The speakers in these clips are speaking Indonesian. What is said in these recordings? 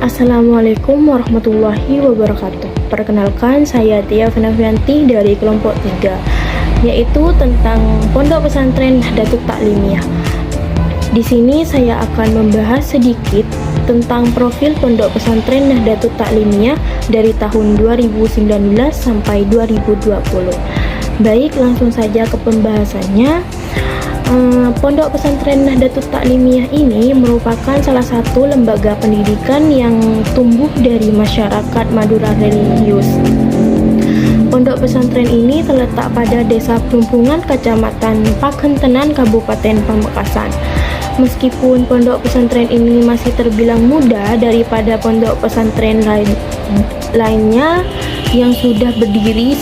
Assalamualaikum warahmatullahi wabarakatuh. Perkenalkan, saya Tia Fenavianti dari kelompok 3, yaitu tentang Pondok Pesantren Nahdlatul Ta'limiyah. Di sini saya akan membahas sedikit tentang profil Pondok Pesantren Nahdlatul Ta'limiyah dari tahun 2019 sampai 2020. Baik, langsung saja ke pembahasannya. Pondok Pesantren Nahdlatul Ta'limiyah ini merupakan salah satu lembaga pendidikan yang tumbuh dari masyarakat Madura religius. Pondok pesantren ini terletak pada Desa Plumpungan, Kecamatan Pakentenan, Kabupaten Pamekasan. Meskipun pondok pesantren ini masih terbilang muda daripada pondok pesantren lainnya yang sudah berdiri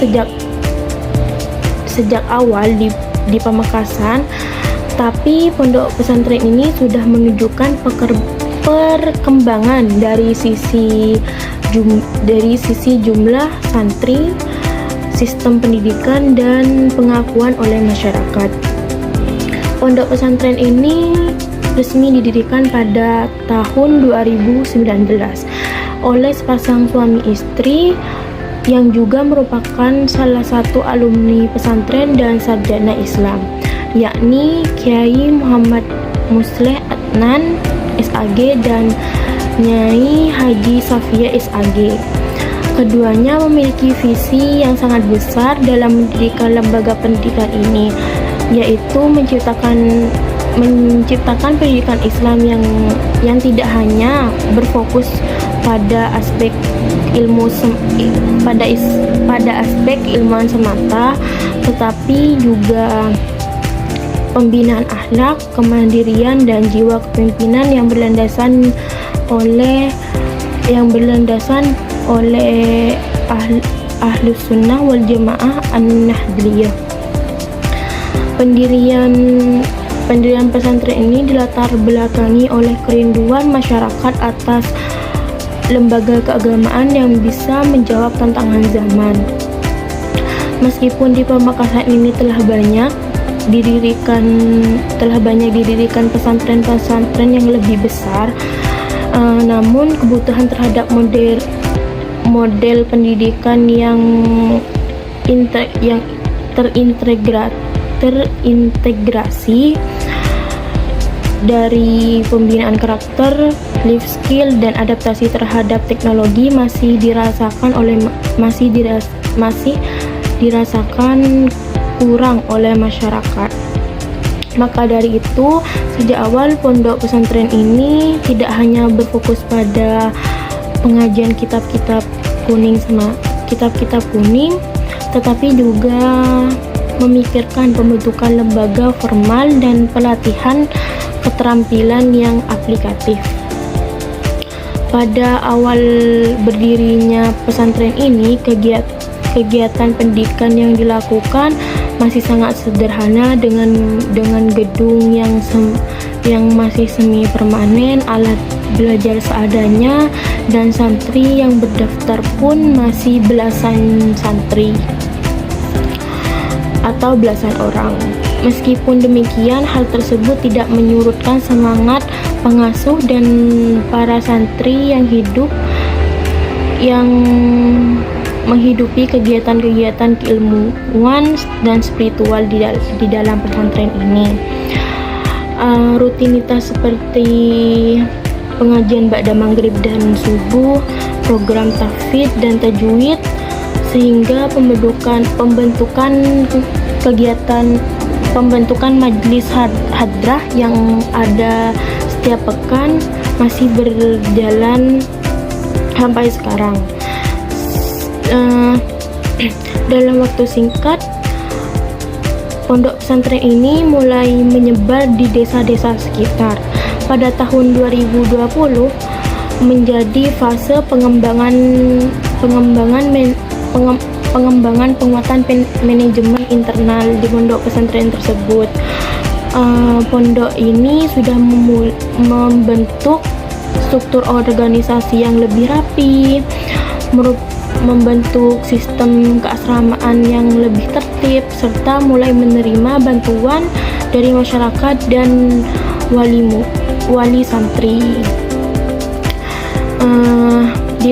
sejak awal di Pamekasan, tapi pondok pesantren ini sudah menunjukkan perkembangan dari sisi jumlah santri, sistem pendidikan, dan pengakuan oleh masyarakat. Pondok pesantren ini resmi didirikan pada tahun 2019 oleh sepasang suami istri yang juga merupakan salah satu alumni pesantren dan sarjana Islam, yakni Kiai Muhammad Musleh Adnan SAG dan Nyai Haji Safia SAG. Keduanya memiliki visi yang sangat besar dalam mendirikan lembaga pendidikan ini, yaitu menciptakan pendidikan Islam yang tidak hanya berfokus pada aspek aspek ilmuwan semata, tetapi juga pembinaan akhlak, kemandirian, dan jiwa kepemimpinan yang berlandasan oleh Ahlus Sunnah wal Jamaah An-Nahdliyah. Pendirian pesantren ini dilatar belakangi oleh kerinduan masyarakat atas lembaga keagamaan yang bisa menjawab tantangan zaman. Meskipun di Pamekasan ini telah banyak didirikan pesantren-pesantren yang lebih besar, namun kebutuhan terhadap model pendidikan yang terintegrasi dari pembinaan karakter, life skill, dan adaptasi terhadap teknologi masih dirasakan kurang oleh masyarakat. Maka dari itu, sejak awal pondok pesantren ini tidak hanya berfokus pada pengajian kitab-kitab kuning, tetapi juga memikirkan pembentukan lembaga formal dan pelatihan keterampilan yang aplikatif. Pada awal berdirinya pesantren ini, kegiatan pendidikan yang dilakukan masih sangat sederhana dengan gedung yang masih semi permanen, alat belajar seadanya, dan santri yang berdaftar pun masih belasan santri atau belasan orang. Meskipun demikian, hal tersebut tidak menyurutkan semangat pengasuh dan para santri yang menghidupi kegiatan-kegiatan keilmuan dan spiritual di dalam pesantren ini. Rutinitas seperti pengajian ba'da maghrib dan subuh, program tahfidz dan tajwid, sehingga pembentukan majelis hadrah yang ada setiap pekan masih berjalan sampai sekarang. Dalam waktu singkat, pondok pesantren ini mulai menyebar di desa-desa sekitar. Pada tahun 2020 menjadi fase pengembangan penguatan manajemen internal di pondok pesantren tersebut. Pondok ini sudah membentuk struktur organisasi yang lebih rapi, membentuk sistem keasramaan yang lebih tertib, serta mulai menerima bantuan dari masyarakat dan wali santri.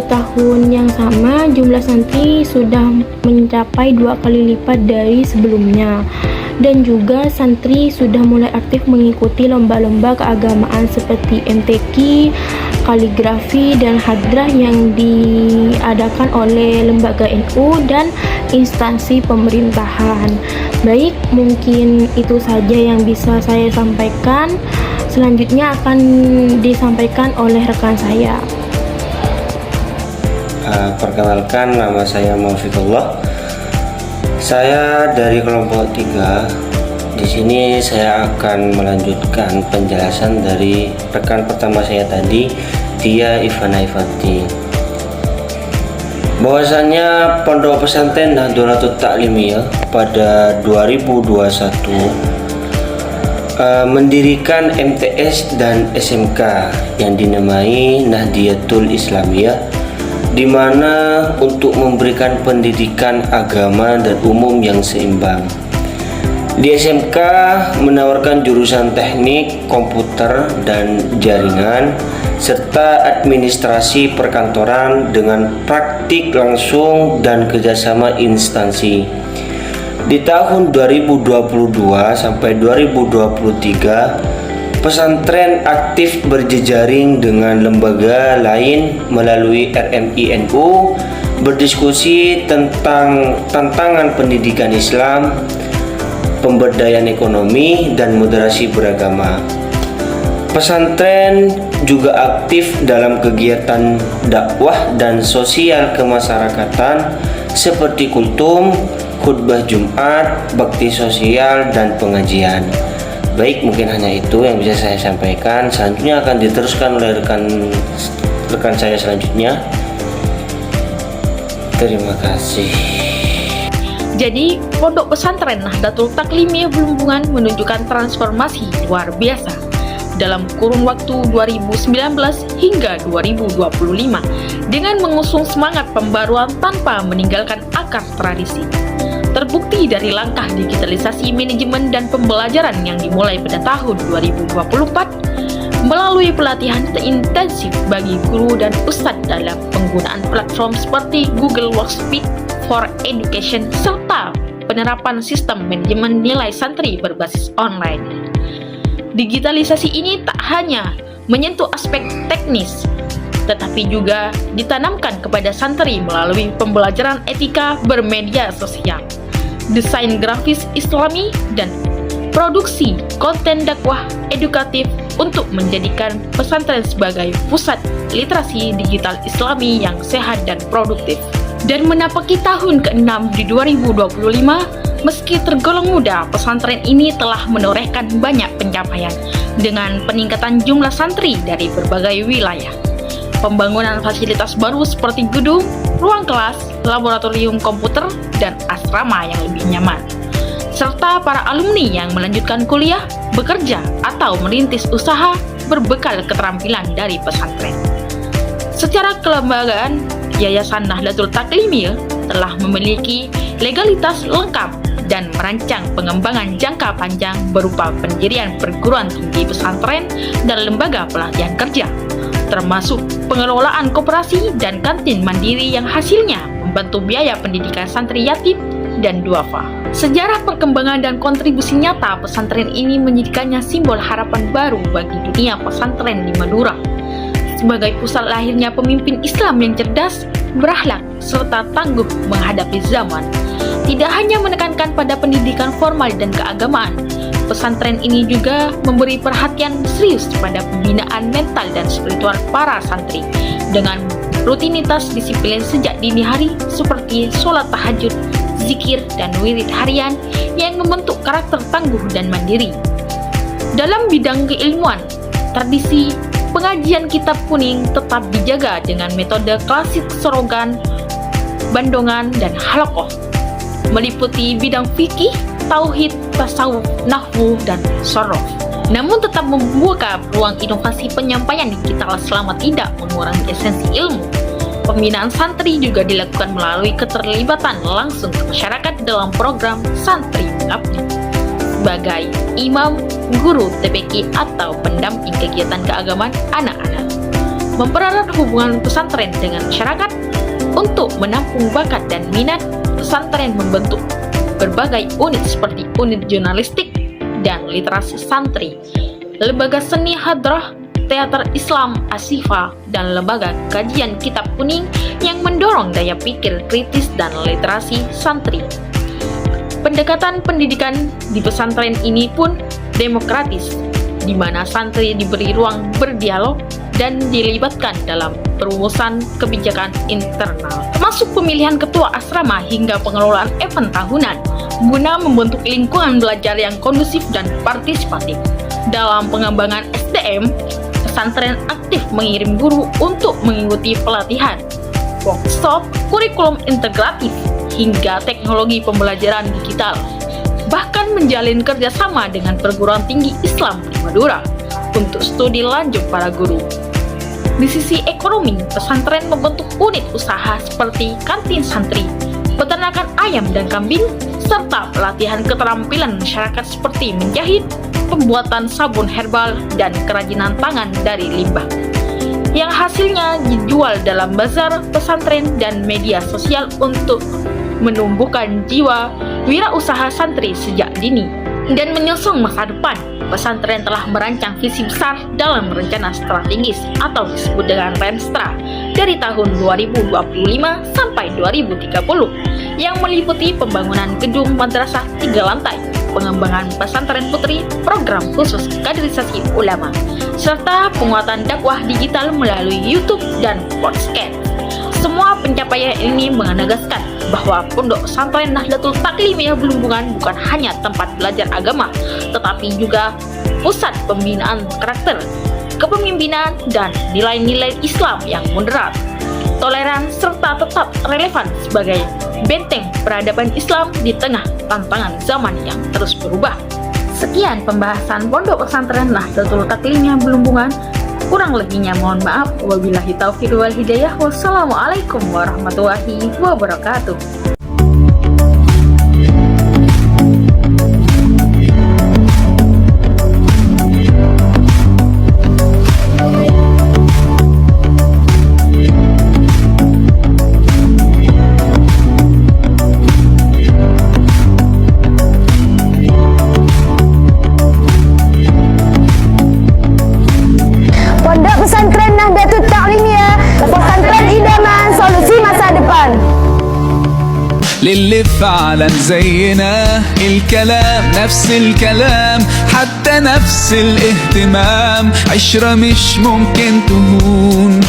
di tahun yang sama jumlah santri sudah mencapai 2 kali lipat dari sebelumnya. Dan juga santri sudah mulai aktif mengikuti lomba-lomba keagamaan seperti MTQ, kaligrafi, dan hadrah yang diadakan oleh lembaga NU dan instansi pemerintahan. Baik, mungkin itu saja yang bisa saya sampaikan. Selanjutnya akan disampaikan oleh rekan saya. Perkenalkan, nama saya Maufiqullah. Saya dari kelompok 3. Di sini saya akan melanjutkan penjelasan dari rekan pertama saya tadi, Tia Ivana Ifanti. Bahwasannya Pondok Pesantren Nahdlatul Ta'limiyah pada 2021 mendirikan MTS dan SMK yang dinamai Nahdlatul Islamiyah, di mana untuk memberikan pendidikan agama dan umum yang seimbang. Di SMK menawarkan jurusan teknik, komputer, dan jaringan, serta administrasi perkantoran dengan praktik langsung dan kerjasama instansi. Di tahun 2022 sampai 2023, pesantren aktif berjejaring dengan lembaga lain melalui RMI NU, berdiskusi tentang tantangan pendidikan Islam, pemberdayaan ekonomi, dan moderasi beragama. Pesantren juga aktif dalam kegiatan dakwah dan sosial kemasyarakatan seperti kultum, khutbah Jumat, bakti sosial, dan pengajian. Baik, mungkin hanya itu yang bisa saya sampaikan. Selanjutnya akan diteruskan oleh rekan saya selanjutnya. Terima kasih. Jadi, Pondok Pesantren Nahdlatul Ta'limiyah Belumpungan menunjukkan transformasi luar biasa dalam kurun waktu 2019 hingga 2025 dengan mengusung semangat pembaruan tanpa meninggalkan akar tradisi. Terbukti dari langkah digitalisasi manajemen dan pembelajaran yang dimulai pada tahun 2024 melalui pelatihan intensif bagi guru dan ustadz dalam penggunaan platform seperti Google Workspace for Education serta penerapan sistem manajemen nilai santri berbasis online. Digitalisasi ini tak hanya menyentuh aspek teknis, tetapi juga ditanamkan kepada santri melalui pembelajaran etika bermedia sosial, desain grafis Islami, dan produksi konten dakwah edukatif untuk menjadikan pesantren sebagai pusat literasi digital Islami yang sehat dan produktif. Dan menapaki tahun ke-6 di 2025, meski tergolong muda, pesantren ini telah menorehkan banyak pencapaian dengan peningkatan jumlah santri dari berbagai wilayah, pembangunan fasilitas baru seperti gedung, ruang kelas, laboratorium komputer, dan asrama yang lebih nyaman, serta para alumni yang melanjutkan kuliah, bekerja, atau merintis usaha berbekal keterampilan dari pesantren. Secara kelembagaan, Yayasan Nahdlatul Ta'limiyah telah memiliki legalitas lengkap dan merancang pengembangan jangka panjang berupa pendirian perguruan tinggi pesantren dan lembaga pelatihan kerja, termasuk pengelolaan koperasi dan kantin mandiri yang hasilnya membantu biaya pendidikan santri yatim dan duafa. Sejarah perkembangan dan kontribusi nyata pesantren ini menjadikannya simbol harapan baru bagi dunia pesantren di Madura, sebagai pusat lahirnya pemimpin Islam yang cerdas, berakhlak, serta tangguh menghadapi zaman. Tidak hanya menekankan pada pendidikan formal dan keagamaan, pesantren ini juga memberi perhatian serius pada pembinaan mental dan spiritual para santri dengan rutinitas disiplin sejak dini hari seperti sholat tahajud, zikir, dan wirid harian yang membentuk karakter tangguh dan mandiri. Dalam bidang keilmuan, tradisi pengajian kitab kuning tetap dijaga dengan metode klasik sorogan, bandongan, dan halakoh, meliputi bidang fikih, tauhid, tasawuf, nahwu, dan sorof. Namun tetap membuka ruang inovasi penyampaian digital selama tidak mengurangi esensi ilmu. Pembinaan santri juga dilakukan melalui keterlibatan langsung ke masyarakat dalam program Santri Mengabdi sebagai imam, guru TPQ, atau pendamping kegiatan keagamaan anak-anak. mempererat hubungan pesantren dengan masyarakat. Untuk menampung bakat dan minat, pesantren membentuk berbagai unit seperti unit jurnalistik dan literasi santri, lembaga seni hadrah, teater Islam Asyifa, dan lembaga kajian kitab kuning yang mendorong daya pikir kritis dan literasi santri. Pendekatan pendidikan di pesantren ini pun demokratis, di mana santri diberi ruang berdialog dan dilibatkan dalam perumusan kebijakan internal, termasuk pemilihan ketua asrama hingga pengelolaan event tahunan, guna membentuk lingkungan belajar yang kondusif dan partisipatif. Dalam pengembangan SDM, pesantren aktif mengirim guru untuk mengikuti pelatihan, workshop, kurikulum integratif, hingga teknologi pembelajaran digital. Bahkan menjalin kerjasama dengan perguruan tinggi Islam di Madura untuk studi lanjut para guru. Di sisi ekonomi, pesantren membentuk unit usaha seperti kantin santri, peternakan ayam dan kambing, serta pelatihan keterampilan masyarakat seperti menjahit, pembuatan sabun herbal, dan kerajinan tangan dari limbah, yang hasilnya dijual dalam bazar pesantren dan media sosial untuk menumbuhkan jiwa wirausaha santri sejak dini. Dan menyusung masa depan, pesantren telah merancang visi besar dalam rencana strategis atau disebut dengan Renstra dari tahun 2025 sampai 2030 yang meliputi pembangunan gedung madrasah 3 lantai, pengembangan pesantren putri, program khusus kaderisasi ulama, serta penguatan dakwah digital melalui YouTube dan podcast. Semua pencapaian ini menegaskan bahwa Pondok Pesantren Nahdlatul Taklimiyah Belumpungan bukan hanya tempat belajar agama, tetapi juga pusat pembinaan karakter, kepemimpinan, dan nilai-nilai Islam yang moderat, toleran, serta tetap relevan sebagai benteng peradaban Islam di tengah tantangan zaman yang terus berubah. Sekian pembahasan Pondok Pesantren Nahdlatul Taklimiyah Belumpungan. Kurang lebihnya mohon maaf. Wabillahi taufiq wal hidayah. Wassalamualaikum warahmatullahi wabarakatuh. Pondok Pesantren Nahdlatul Taklimiyah, pesantren idaman, solusi masa depan. للي فعلا زينا الكلام نفس الكلام حتى نفس الاهتمام عشرة مش ممكن تهون